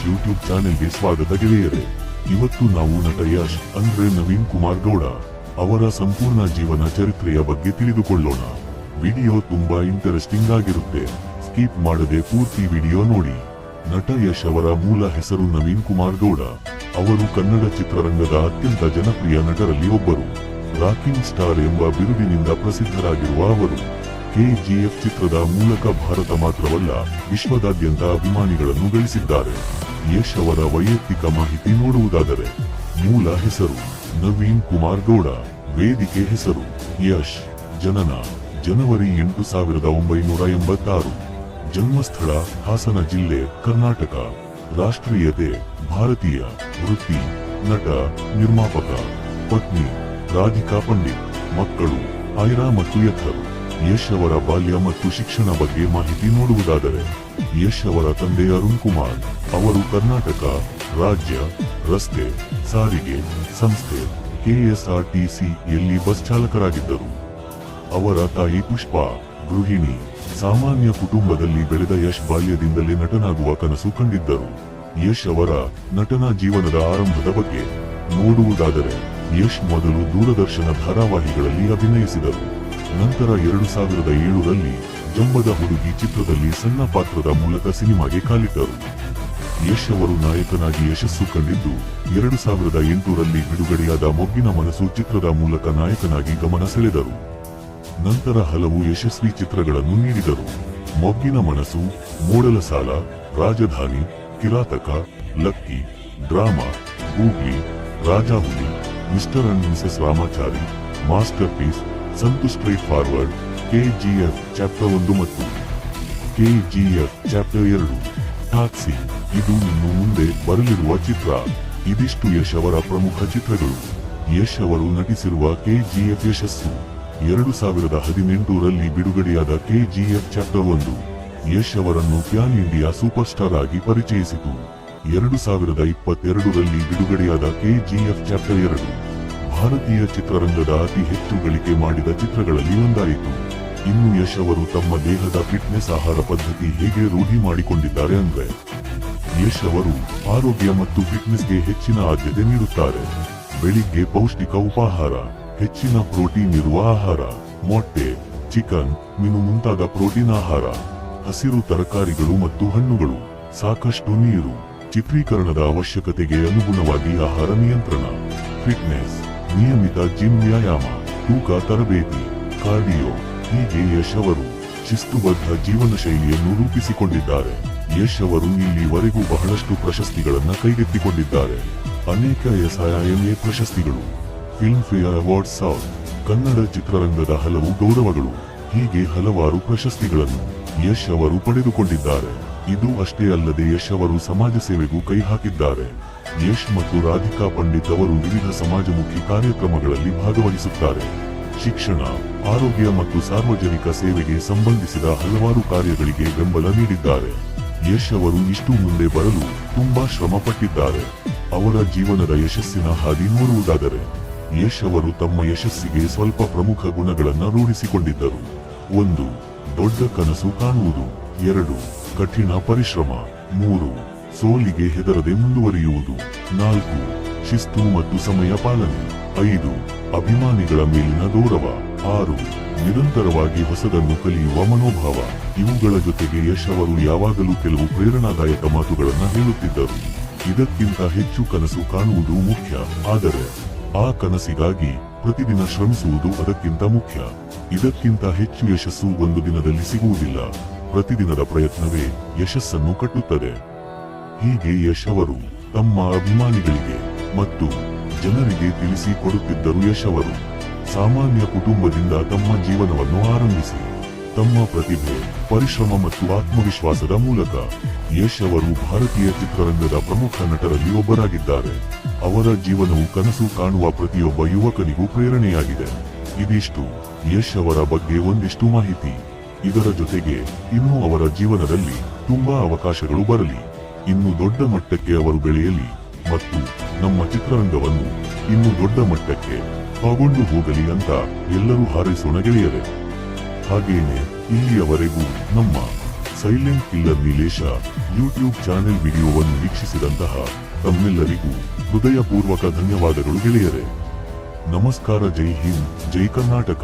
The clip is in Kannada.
ಯಶ್ ಯೂಟ್ಯೂಬ್ ಚಾನೆಲ್ಗೆ ಸ್ವಾಗತ ಗೆಳೆಯರೆ. ಇವತ್ತು ನಾವು ನಟ ಯಶ್ ಅಂದ್ರೆ ನವೀನ್ ಕುಮಾರ್ ಗೌಡ ಅವರ ಸಂಪೂರ್ಣ ಜೀವನ ಚರಿತ್ರೆಯ ಬಗ್ಗೆ ತಿಳಿದುಕೊಳ್ಳೋಣ. ವಿಡಿಯೋ ತುಂಬಾ ಇಂಟರೆಸ್ಟಿಂಗ್ ಆಗಿರುತ್ತೆ, ಸ್ಕಿಪ್ ಮಾಡದೆ ಪೂರ್ತಿ ವಿಡಿಯೋ ನೋಡಿ. ನಟ ಯಶ್ ಅವರ ಮೂಲ ಹೆಸರು ನವೀನ್ ಕುಮಾರ್ ಗೌಡ. ಅವರು ಕನ್ನಡ ಚಿತ್ರರಂಗದ ಅತ್ಯಂತ ಜನಪ್ರಿಯ ನಟರಲ್ಲಿ ಒಬ್ಬರು. ರಾಕಿಂಗ್ ಸ್ಟಾರ್ ಎಂಬ ಬಿರುದಿನಿಂದ ಪ್ರಸಿದ್ಧರಾಗಿರುವ ಅವರು KGF ಚಿತ್ರದ ಮೂಲಕ ಭಾರತ ಮಾತ್ರವಲ್ಲ, ವಿಶ್ವದಾದ್ಯಂತ ಅಭಿಮಾನಿಗಳನ್ನು ಗಳಿಸಿದ್ದಾರೆ. ಯಶ್ ಅವರ ವೈಯಕ್ತಿಕ ಮಾಹಿತಿ ನೋಡುವುದಾದರೆ, ಮೂಲ ಹೆಸರು ನವೀನ್ ಕುಮಾರ್ ಗೌಡ, ವೇದಿಕೆ ಹೆಸರು ಯಶ್, ಜನನ ಜನವರಿ 8, 1986, ಜನ್ಮಸ್ಥಳ ಹಾಸನ ಜಿಲ್ಲೆ, ಕರ್ನಾಟಕ, ರಾಷ್ಟ್ರೀಯತೆ ಭಾರತೀಯ, ವೃತ್ತಿ ನಟ, ನಿರ್ಮಾಪಕ, ಪತ್ನಿ ರಾಧಿಕಾ ಪಂಡಿತ್, ಮಕ್ಕಳು ಐರಾ ಮತ್ತು ಯಥರ್. ಯಶ್ ಅವರ ಬಾಲ್ಯ ಮತ್ತು ಶಿಕ್ಷಣ ಬಗ್ಗೆ ಮಾಹಿತಿ ನೋಡುವುದಾದರೆ, ಯಶ್ ಅವರ ತಂದೆ ಅರುಣ್ ಕುಮಾರ್ ಅವರು ಕರ್ನಾಟಕ ರಾಜ್ಯ ರಸ್ತೆ ಸಾರಿಗೆ ಸಂಸ್ಥೆ KSRTC ಯಲ್ಲಿ ಬಸ್ ಚಾಲಕರಾಗಿದ್ದರು. ಅವರ ತಾಯಿ ಪುಷ್ಪಾ ಗೃಹಿಣಿ. ಸಾಮಾನ್ಯ ಕುಟುಂಬದಲ್ಲಿ ಬೆಳೆದ ಯಶ್ ಬಾಲ್ಯದಿಂದಲೇ ನಟನಾಗುವ ಕನಸು ಕಂಡಿದ್ದರು. ಯಶ್ ಅವರ ನಟನಾ ಜೀವನದ ಆರಂಭದ ಬಗ್ಗೆ ನೋಡುವುದಾದರೆ, ಯಶ್ ಮೊದಲು ದೂರದರ್ಶನ ಧಾರಾವಾಹಿಗಳಲ್ಲಿ ಅಭಿನಯಿಸಿದರು. ನಂತರ 2007ರಲ್ಲಿ ಜಂಬದ ಹುಡುಗಿ ಚಿತ್ರದಲ್ಲಿ ಸಣ್ಣ ಪಾತ್ರದ ಮೂಲಕ ಸಿನಿಮಾಗೆ ಕಾಲಿಟ್ಟರು. ಯಶ್ ಅವರು ನಾಯಕನಾಗಿ ಯಶಸ್ಸು ಕಂಡಿದ್ದು 2008ರಲ್ಲಿ ಬಿಡುಗಡೆಯಾದ ಮೊಗ್ಗಿನ ಮನಸ್ಸು ಚಿತ್ರದ ಮೂಲಕ ನಾಯಕನಾಗಿ ಗಮನ ಸೆಳೆದರು. ನಂತರ ಹಲವು ಯಶಸ್ವಿ ಚಿತ್ರಗಳನ್ನು ನೀಡಿದರು. ಮೊಗ್ಗಿನ ಮನಸ್ಸು, Modalasala, Rajadhani, Kirathaka, Lucky, Drama, Googly, Rajahuli, Mr and Mrs Ramachari, Masterpiece, Santhu Straight Forward, KGF Chapter 1 ಮತ್ತು KGF ಚಾಪ್ಟರ್ 2, ಟಾಕ್ಸಿ. ಇದು ಇನ್ನು ಮುಂದೆ ಬರಲಿರುವ ಚಿತ್ರ. ಇದಿಷ್ಟು ಯಶ್ ಅವರ ಪ್ರಮುಖ ಚಿತ್ರಗಳು. ಯಶ್ ಅವರು ನಟಿಸಿರುವ KGF ಯಶಸ್ಸು. 2018ರಲ್ಲಿ ಬಿಡುಗಡೆಯಾದ KGF ಚಾಪ್ಟರ್ 1 ಯಶ್ ಅವರನ್ನು ಪ್ಯಾನ್ ಇಂಡಿಯಾ ಸೂಪರ್ ಸ್ಟಾರ್ ಆಗಿ ಪರಿಚಯಿಸಿತು. 2022ರಲ್ಲಿ ಬಿಡುಗಡೆಯಾದ KGF ಚಾಪ್ಟರ್ 2 ಭಾರತೀಯ ಚಿತ್ರರಂಗದ ಅತಿ ಹೆಚ್ಚು ಗಳಿಕೆ ಮಾಡಿದ ಚಿತ್ರಗಳಲ್ಲಿ ಒಂದಾಯಿತು. ಇನ್ನು ಯಶ್ ಅವರು ತಮ್ಮ ದೇಹದ ಫಿಟ್ನೆಸ್ ಆಹಾರ ಪದ್ಧತಿ ಹೇಗೆ ರೂಢಿ ಮಾಡಿಕೊಂಡಿದ್ದಾರೆ ಅಂದ್ರೆ, ಯಶ್ ಅವರು ಆರೋಗ್ಯ ಮತ್ತು ಫಿಟ್ನೆಸ್ಗೆ ಹೆಚ್ಚಿನ ಆದ್ಯತೆ ನೀಡುತ್ತಾರೆ. ಬೆಳಿಗ್ಗೆ ಪೌಷ್ಟಿಕ ಉಪಾಹಾರ, ಹೆಚ್ಚಿನ ಪ್ರೋಟೀನ್ ಇರುವ ಆಹಾರ, ಮೊಟ್ಟೆ, ಚಿಕನ್, ಮೀನು ಮುಂತಾದ ಪ್ರೋಟೀನ್ ಆಹಾರ, ಹಸಿರು ತರಕಾರಿಗಳು ಮತ್ತು ಹಣ್ಣುಗಳು, ಸಾಕಷ್ಟು ನೀರು, ಚಿತ್ರೀಕರಣದ ಅವಶ್ಯಕತೆಗೆ ಅನುಗುಣವಾಗಿ ಆಹಾರ ನಿಯಂತ್ರಣ, ಫಿಟ್ನೆಸ್, ನಿಯಮಿತ ಜಿಮ್ ವ್ಯಾಯಾಮ, ತೂಕ ತರಬೇತಿ, ಕಾರ್ಡಿಯೋ. ಹೀಗೆ ಯಶ್ ಅವರು ಶಿಸ್ತುಬದ್ಧ ಜೀವನ ಶೈಲಿಯನ್ನು ರೂಪಿಸಿಕೊಂಡಿದ್ದಾರೆ. ಯಶ್ ಅವರು ಇಲ್ಲಿವರೆಗೂ ಬಹಳಷ್ಟು ಪ್ರಶಸ್ತಿಗಳನ್ನು ಕೈಗೆತ್ತಿಕೊಂಡಿದ್ದಾರೆ. ಅನೇಕ SIIMA ಪ್ರಶಸ್ತಿಗಳು, film fair awards south, Kannada ಚಿತ್ರರಂಗದ ಹಲವು ಗೌರವಗಳು, ಹೀಗೆ ಹಲವಾರು ಪ್ರಶಸ್ತಿಗಳನ್ನು ಯಶ್ ಅವರು ಪಡೆದುಕೊಂಡಿದ್ದಾರೆ. ಇದು ಅಷ್ಟೇ ಅಲ್ಲದೆ ಯಶ್ ಅವರು ಸಮಾಜ ಸೇವೆಗೂ ಕೈ ಹಾಕಿದ್ದಾರೆ. ಯಶ್ ಮತ್ತು ರಾಧಿಕಾ ಪಂಡಿತ್ ಅವರು ವಿವಿಧ ಸಮಾಜಮುಖಿ ಕಾರ್ಯಕ್ರಮಗಳಲ್ಲಿ ಭಾಗವಹಿಸುತ್ತಾರೆ. ಶಿಕ್ಷಣ, ಆರೋಗ್ಯ ಮತ್ತು ಸಾರ್ವಜನಿಕ ಸೇವೆಗೆ ಸಂಬಂಧಿಸಿದ ಹಲವಾರು ಕಾರ್ಯಗಳಿಗೆ ಬೆಂಬಲ ನೀಡಿದ್ದಾರೆ. ಯಶ್ ಅವರು ಇಷ್ಟು ಮುಂದೆ ಬರಲು ತುಂಬಾ ಶ್ರಮ ಪಟ್ಟಿದ್ದಾರೆ. ಅವರ ಜೀವನದ ಯಶಸ್ಸಿನ ಹಾದಿ ನೋಡುವುದಾದರೆ, ಯಶ್ ಅವರು ತಮ್ಮ ಯಶಸ್ಸಿಗೆ ಸ್ವಲ್ಪ ಪ್ರಮುಖ ಗುಣಗಳನ್ನು ರೂಢಿಸಿಕೊಂಡಿದ್ದರು. 1. ದೊಡ್ಡ ಕನಸು ಕಾಣುವುದು. 2. ಕಠಿಣ ಪರಿಶ್ರಮ. 3. ಸೋಲಿಗೆ ಹೆದರದೆ ಮುಂದುವರಿಯುವುದು. 4. ಶಿಸ್ತು ಮತ್ತು ಸಮಯ ಪಾಲನೆ. 5. ಅಭಿಮಾನಿಗಳ ಮೇಲಿನ ಗೌರವ. 6. ನಿರಂತರವಾಗಿ ಹೊಸದನ್ನು ಕಲಿಯುವ ಮನೋಭಾವ. ಇವುಗಳ ಜೊತೆಗೆ ಯಶ್ ಅವರು ಯಾವಾಗಲೂ ಕೆಲವು ಪ್ರೇರಣಾದಾಯಕ ಮಾತುಗಳನ್ನು ಹೇಳುತ್ತಿದ್ದರು. ಇದಕ್ಕಿಂತ ಹೆಚ್ಚು ಕನಸು ಕಾಣುವುದು ಮುಖ್ಯ, ಆದರೆ ಆ ಕನಸಿಗಾಗಿ ಪ್ರತಿದಿನ ಶ್ರಮಿಸುವುದು ಅದಕ್ಕಿಂತ ಮುಖ್ಯ. ಇದಕ್ಕಿಂತ ಹೆಚ್ಚು ಯಶಸ್ಸು ಒಂದು ದಿನದಲ್ಲಿ ಸಿಗುವುದಿಲ್ಲ. ಪ್ರತಿದಿನದ ಪ್ರಯತ್ನವೇ ಯಶಸ್ಸನ್ನು ಕಟ್ಟುತ್ತದೆ. ಹೀಗೆ ಯಶ್ ಅವರು ತಮ್ಮ ಅಭಿಮಾನಿಗಳಿಗೆ ಮತ್ತು ಜನರಿಗೆ ತಿಳಿಸಿ ಕೊಡುತ್ತಿದ್ದರು. ಯಶ್ ಅವರು ಸಾಮಾನ್ಯ ಕುಟುಂಬದಿಂದ ತಮ್ಮ ಜೀವನವನ್ನು ಆರಂಭಿಸಿ, ತಮ್ಮ ಪ್ರತಿಭೆ, ಪರಿಶ್ರಮ ಮತ್ತು ಆತ್ಮವಿಶ್ವಾಸದ ಮೂಲಕ ಯಶ್ ಅವರು ಭಾರತೀಯ ಚಿತ್ರರಂಗದ ಪ್ರಮುಖ ನಟರಲ್ಲಿ ಒಬ್ಬರಾಗಿದ್ದಾರೆ. ಅವರ ಜೀವನವು ಕನಸು ಕಾಣುವ ಪ್ರತಿಯೊಬ್ಬ ಯುವಕನಿಗೂ ಪ್ರೇರಣೆಯಾಗಿದೆ. ಇದಿಷ್ಟು ಯಶ್ ಅವರ ಬಗ್ಗೆ ಒಂದಿಷ್ಟು ಮಾಹಿತಿ. ಇದರ ಜೊತೆಗೆ ಇನ್ನೂ ಅವರ ಜೀವನದಲ್ಲಿ ತುಂಬಾ ಅವಕಾಶಗಳು ಬರಲಿ, ಇನ್ನು ದೊಡ್ಡ ಮಟ್ಟಕ್ಕೆ ಅವರು ಬೆಳೆಯಲಿ ಮತ್ತು ನಮ್ಮ ಚಿತ್ರರಂಗವನ್ನು ಇನ್ನು ದೊಡ್ಡ ಮಟ್ಟಕ್ಕೆ ತಗೊಂಡು ಹೋಗಲಿ ಅಂತ ಎಲ್ಲರೂ ಹಾರೈಸೋಣ ಗೆಳೆಯರೆ. ಹಾಗೇನೆ ಇಲ್ಲಿಯವರೆಗೂ ನಮ್ಮ ಸೈಲೆಂಟ್ ಕಿಲ್ಲರ್ ನೀಲೇಶ ಯೂಟ್ಯೂಬ್ ಚಾನೆಲ್ ವಿಡಿಯೋವನ್ನು ವೀಕ್ಷಿಸಿದಂತಹ ತಮ್ಮೆಲ್ಲರಿಗೂ ಹೃದಯಪೂರ್ವಕ ಧನ್ಯವಾದಗಳು ಗೆಳೆಯರೆ. ನಮಸ್ಕಾರ. ಜೈ ಹಿಂದ್, ಜೈ ಕರ್ನಾಟಕ.